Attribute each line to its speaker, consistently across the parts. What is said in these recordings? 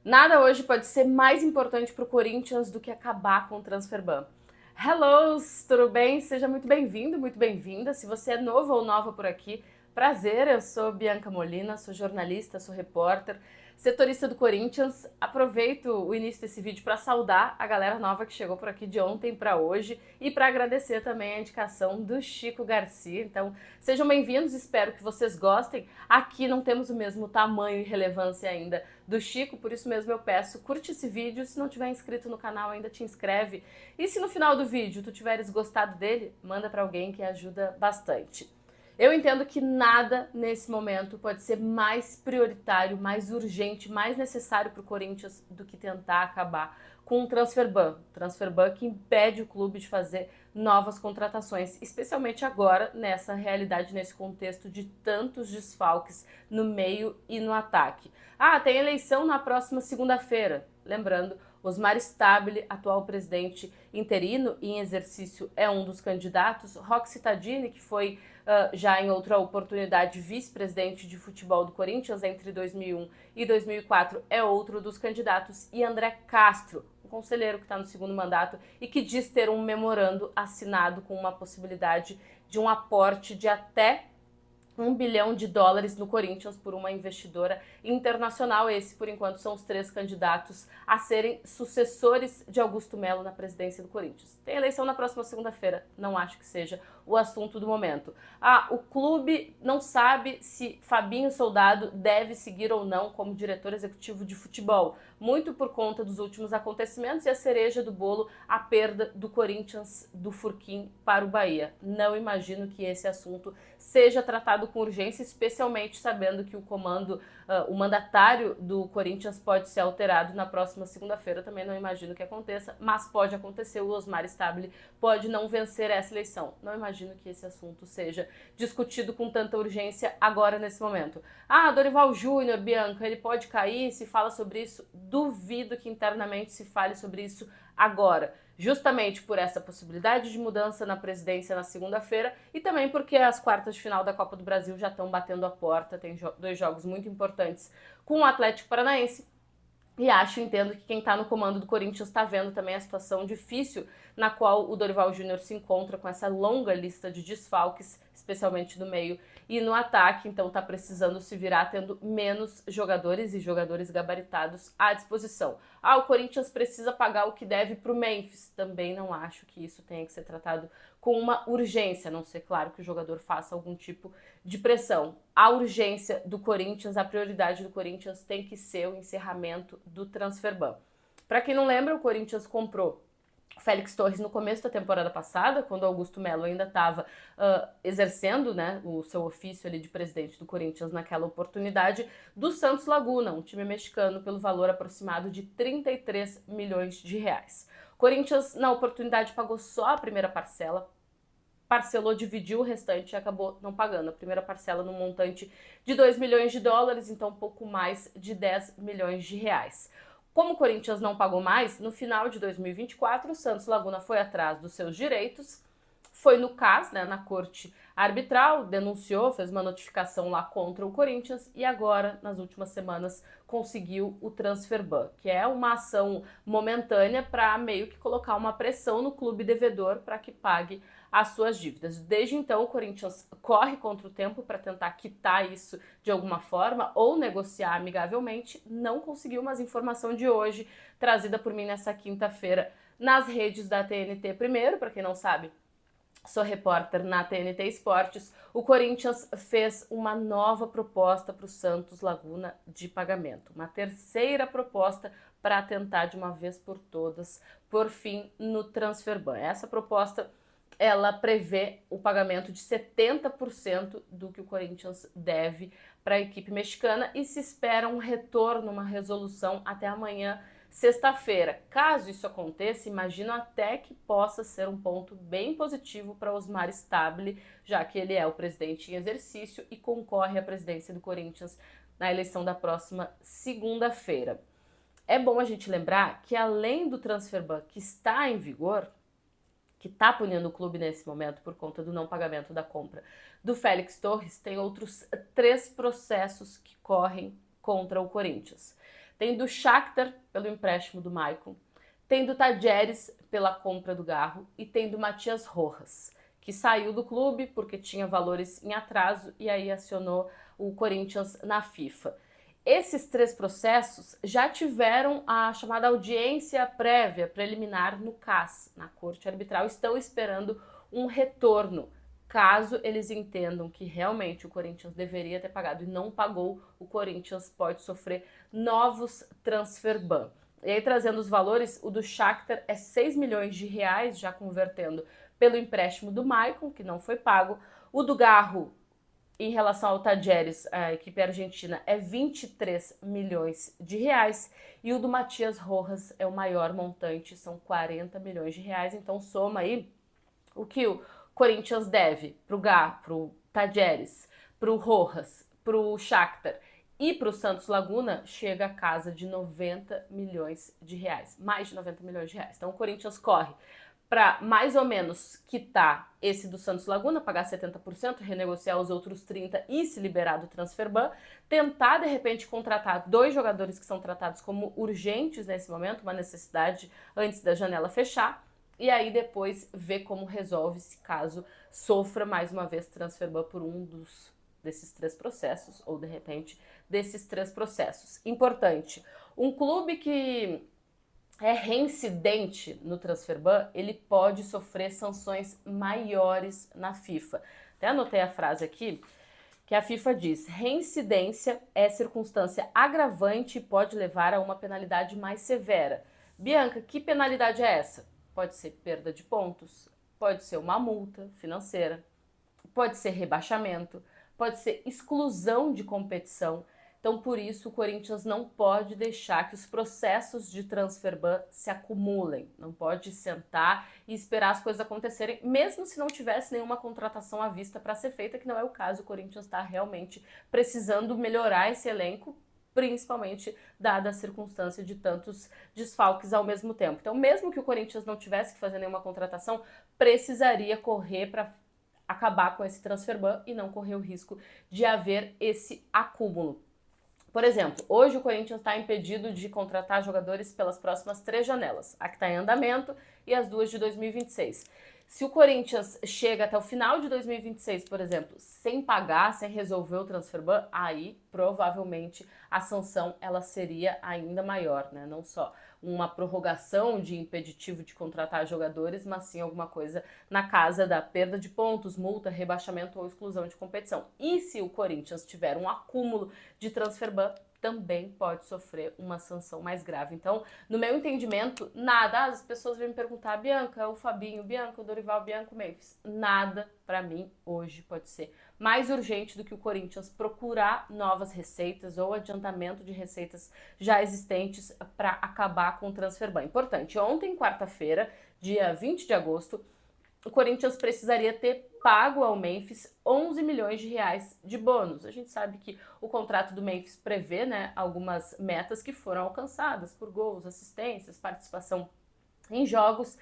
Speaker 1: Nada hoje pode ser mais importante para o Corinthians do que acabar com o Transferban. Hello, tudo bem? Seja muito bem-vindo, muito bem-vinda. Se você é novo ou nova por aqui, prazer, eu sou Bianca Molina, sou jornalista, sou repórter, setorista do Corinthians. Aproveito o início desse vídeo para saudar a galera nova que chegou por aqui de ontem para hoje e para agradecer também a indicação do Chico Garcia. Então, sejam bem-vindos, espero que vocês gostem. Aqui não temos o mesmo tamanho e relevância ainda do Chico, por isso mesmo eu peço, curte esse vídeo, se não tiver inscrito no canal ainda te inscreve, e se no final do vídeo tu tiveres gostado dele, manda para alguém que ajuda bastante. Eu entendo que nada nesse momento pode ser mais prioritário, mais urgente, mais necessário para o Corinthians do que tentar acabar com o Transferban que impede o clube de fazer novas contratações, especialmente agora nessa realidade, nesse contexto de tantos desfalques no meio e no ataque. Tem eleição na próxima segunda-feira. Lembrando, Osmar Stabile, atual presidente interino e em exercício, é um dos candidatos. Roxy Tadini, que foi já em outra oportunidade vice-presidente de futebol do Corinthians entre 2001 e 2004, é outro dos candidatos. E André Castro, um conselheiro que está no segundo mandato e que diz ter um memorando assinado com uma possibilidade de um aporte de até US$ 1 bilhão no Corinthians por uma investidora internacional. Esse, por enquanto, são os 3 candidatos a serem sucessores de Augusto Melo na presidência do Corinthians. Tem eleição na próxima segunda-feira, não acho que seja o assunto do momento. O clube não sabe se Fabinho Soldado deve seguir ou não como diretor executivo de futebol, muito por conta dos últimos acontecimentos e a cereja do bolo, a perda do Corinthians do Furquim para o Bahia. Não imagino que esse assunto seja tratado com urgência, especialmente sabendo que o comando, o mandatário do Corinthians pode ser alterado na próxima segunda-feira. Também não imagino que aconteça, mas pode acontecer. O Osmar Stabile pode não vencer essa eleição. Não imagino que esse assunto seja discutido com tanta urgência agora, nesse momento. Dorival Júnior, Bianca, ele pode cair? Se fala sobre isso? Duvido que internamente se fale sobre isso agora, justamente por essa possibilidade de mudança na presidência na segunda-feira e também porque as quartas de final da Copa do Brasil já estão batendo a porta. Tem 2 jogos muito importantes com o Atlético Paranaense. E entendo que quem está no comando do Corinthians está vendo também a situação difícil na qual o Dorival Júnior se encontra com essa longa lista de desfalques, especialmente no meio e no ataque. Então está precisando se virar, tendo menos jogadores e jogadores gabaritados à disposição. O Corinthians precisa pagar o que deve para o Memphis. Também não acho que isso tenha que ser tratado com uma urgência, a não ser, claro, que o jogador faça algum tipo de pressão. A urgência do Corinthians, a prioridade do Corinthians tem que ser o encerramento do Transferban. Para quem não lembra, o Corinthians comprou Félix Torres no começo da temporada passada, quando Augusto Melo ainda estava exercendo, né, o seu ofício ali de presidente do Corinthians naquela oportunidade, do Santos Laguna, um time mexicano, pelo valor aproximado de 33 milhões de reais. O Corinthians, na oportunidade, pagou só a primeira parcela, parcelou, dividiu o restante e acabou não pagando. A primeira parcela no montante de US$ 2 milhões, então pouco mais de 10 milhões de reais. Como o Corinthians não pagou mais, no final de 2024, o Santos Laguna foi atrás dos seus direitos, foi no CAS, né, na corte arbitral, denunciou, fez uma notificação lá contra o Corinthians e agora, nas últimas semanas, conseguiu o Transferban, que é uma ação momentânea para meio que colocar uma pressão no clube devedor para que pague as suas dívidas. Desde então, o Corinthians corre contra o tempo para tentar quitar isso de alguma forma ou negociar amigavelmente. Não conseguiu, mas informação de hoje, trazida por mim nessa quinta-feira nas redes da TNT. Primeiro, para quem não sabe, sou repórter na TNT Esportes. O Corinthians fez uma nova proposta para o Santos Laguna de pagamento. Uma terceira proposta para tentar, de uma vez por todas, por fim no Transferban. Essa proposta, ela prevê o pagamento de 70% do que o Corinthians deve para a equipe mexicana e se espera um retorno, uma resolução até amanhã, sexta-feira. Caso isso aconteça, imagino até que possa ser um ponto bem positivo para Osmar Stabile, já que ele é o presidente em exercício e concorre à presidência do Corinthians na eleição da próxima segunda-feira. É bom a gente lembrar que, além do Transferban que está em vigor, que está punindo o clube nesse momento por conta do não pagamento da compra do Félix Torres, tem outros 3 processos que correm contra o Corinthians. tem do Shakhtar pelo empréstimo do Maicon, tem do Tajeres pela compra do Garro e tem do Matias Rojas, que saiu do clube porque tinha valores em atraso e aí acionou o Corinthians na FIFA. Esses 3 processos já tiveram a chamada audiência prévia, preliminar no CAS, na Corte Arbitral, estão esperando um retorno. Caso eles entendam que realmente o Corinthians deveria ter pagado e não pagou, o Corinthians pode sofrer novos transfer ban. E aí, trazendo os valores, o do Shakhtar é 6 milhões de reais, já convertendo pelo empréstimo do Maicon, que não foi pago. O do Garro, em relação ao Tajeres, a equipe argentina, é 23 milhões de reais. E o do Matias Rojas é o maior montante, são 40 milhões de reais. Então, soma aí o que o Corinthians deve pro Garro, pro Tajeres, pro Rojas, pro Shakhtar e para o Santos Laguna, chega a casa de 90 milhões de reais, mais de 90 milhões de reais. Então o Corinthians corre para mais ou menos quitar esse do Santos Laguna, pagar 70%, renegociar os outros 30% e se liberar do transfer ban, tentar de repente contratar 2 jogadores que são tratados como urgentes nesse momento, uma necessidade antes da janela fechar, e aí depois ver como resolve se caso sofra mais uma vez transfer ban por um desses 3 processos, ou de repente desses 3 processos. Importante, um clube que é reincidente no transfer ban, ele pode sofrer sanções maiores na FIFA. Até anotei a frase aqui, que a FIFA diz: reincidência é circunstância agravante e pode levar a uma penalidade mais severa. Bianca, que penalidade é essa? Pode ser perda de pontos, pode ser uma multa financeira, pode ser rebaixamento, pode ser exclusão de competição. Então, por isso, o Corinthians não pode deixar que os processos de transfer ban se acumulem. Não pode sentar e esperar as coisas acontecerem, mesmo se não tivesse nenhuma contratação à vista para ser feita, que não é o caso. O Corinthians está realmente precisando melhorar esse elenco, principalmente dada a circunstância de tantos desfalques ao mesmo tempo. Então, mesmo que o Corinthians não tivesse que fazer nenhuma contratação, precisaria correr para acabar com esse transfer ban e não correr o risco de haver esse acúmulo. Por exemplo, hoje o Corinthians está impedido de contratar jogadores pelas próximas 3 janelas, a que está em andamento e as 2 de 2026. Se o Corinthians chega até o final de 2026, por exemplo, sem pagar, sem resolver o transfer ban, aí provavelmente a sanção ela seria ainda maior, né? Não só uma prorrogação de impeditivo de contratar jogadores, mas sim alguma coisa na casa da perda de pontos, multa, rebaixamento ou exclusão de competição. E se o Corinthians tiver um acúmulo de transfer ban, também pode sofrer uma sanção mais grave. Então, no meu entendimento, nada. As pessoas vêm me perguntar: Bianca, o Fabinho, Bianca, o Dorival, Bianca, o Memphis. Nada, para mim, hoje pode ser mais urgente do que o Corinthians procurar novas receitas ou adiantamento de receitas já existentes para acabar com o transfer ban. Importante, ontem, quarta-feira, dia 20 de agosto, o Corinthians precisaria ter pago ao Memphis 11 milhões de reais de bônus. A gente sabe que o contrato do Memphis prevê, né, algumas metas que foram alcançadas por gols, assistências, participação em jogos.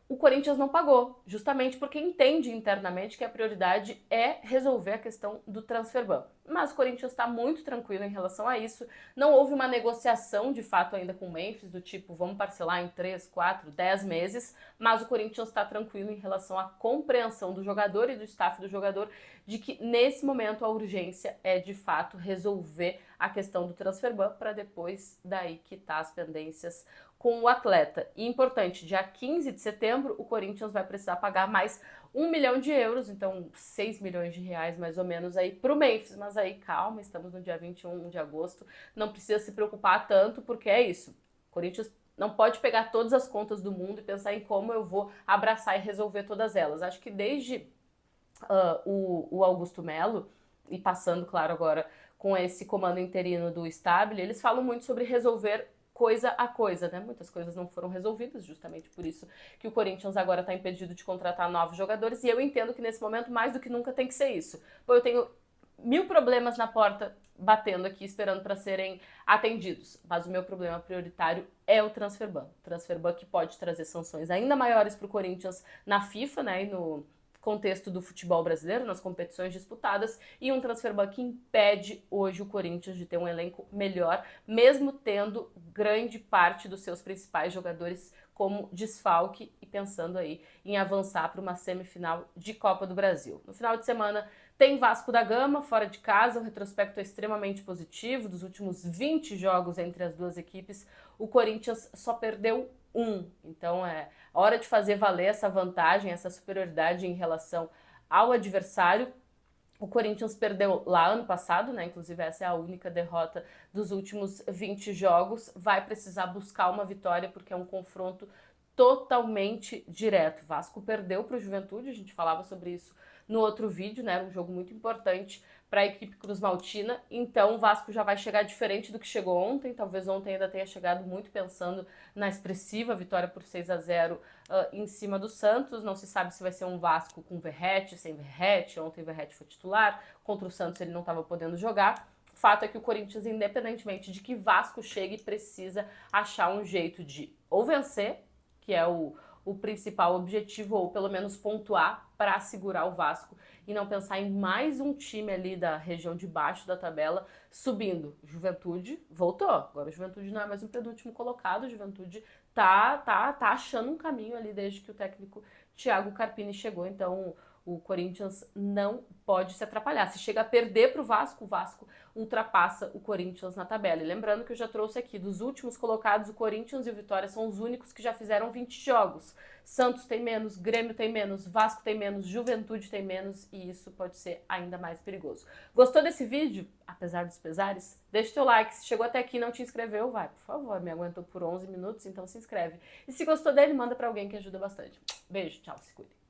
Speaker 1: O Corinthians não pagou, justamente porque entende internamente que a prioridade é resolver a questão do transfer ban. Mas o Corinthians está muito tranquilo em relação a isso. Não houve uma negociação de fato ainda com o Memphis, do tipo, vamos parcelar em 3, 4, 10 meses, mas o Corinthians está tranquilo em relação à compreensão do jogador e do staff do jogador de que nesse momento a urgência é de fato resolver a questão do transfer ban para depois daí quitar as pendências com o atleta. E importante, dia 15 de setembro, o Corinthians vai precisar pagar mais 1 milhão de euros, então 6 milhões de reais mais ou menos aí pro Memphis. Mas aí, calma, estamos no dia 21 de agosto, não precisa se preocupar tanto, porque é isso. O Corinthians não pode pegar todas as contas do mundo e pensar em como eu vou abraçar e resolver todas elas. Acho que desde o Augusto Melo, e passando, claro, agora com esse comando interino do Stabile, eles falam muito sobre resolver coisa a coisa, né? Muitas coisas não foram resolvidas, justamente por isso que o Corinthians agora está impedido de contratar novos jogadores, e eu entendo que nesse momento, mais do que nunca, tem que ser isso. Pô, eu tenho 1000 problemas na porta batendo aqui, esperando para serem atendidos, mas o meu problema prioritário é o transfer ban. O transfer ban que pode trazer sanções ainda maiores para o Corinthians na FIFA, né, e contexto do futebol brasileiro, nas competições disputadas, e um transferban que impede hoje o Corinthians de ter um elenco melhor, mesmo tendo grande parte dos seus principais jogadores como desfalque e pensando aí em avançar para uma semifinal de Copa do Brasil. No final de semana tem Vasco da Gama fora de casa, o retrospecto é extremamente positivo, dos últimos 20 jogos entre as duas equipes, o Corinthians só perdeu um, então é hora de fazer valer essa vantagem, essa superioridade em relação ao adversário. O Corinthians perdeu lá ano passado, né? Inclusive essa é a única derrota dos últimos 20 jogos. Vai precisar buscar uma vitória porque é um confronto totalmente direto. Vasco perdeu para o Juventude, a gente falava sobre isso no outro vídeo, né? Era um jogo muito importante para a equipe cruzmaltina. Então o Vasco já vai chegar diferente do que chegou ontem. Talvez ontem ainda tenha chegado muito pensando na expressiva vitória por 6-0 em cima do Santos. Não se sabe se vai ser um Vasco com Verratti, sem Verratti. Ontem Verratti foi titular. Contra o Santos ele não estava podendo jogar. O fato é que o Corinthians, independentemente de que Vasco chegue, precisa achar um jeito de ou vencer, que é o principal objetivo, ou pelo menos pontuar para segurar o Vasco e não pensar em mais um time ali da região de baixo da tabela subindo. Juventude voltou. Agora o Juventude não é mais um penúltimo colocado, o Juventude tá achando um caminho ali desde que o técnico Thiago Carpini chegou, então o Corinthians não pode se atrapalhar. Se chega a perder para o Vasco ultrapassa o Corinthians na tabela. E lembrando que eu já trouxe aqui, dos últimos colocados, o Corinthians e o Vitória são os únicos que já fizeram 20 jogos. Santos tem menos, Grêmio tem menos, Vasco tem menos, Juventude tem menos, e isso pode ser ainda mais perigoso. Gostou desse vídeo? Apesar dos pesares? Deixa o teu like. Se chegou até aqui e não te inscreveu, vai, por favor, me aguentou por 11 minutos, então se inscreve. E se gostou dele, manda para alguém que ajuda bastante. Beijo, tchau, se cuide.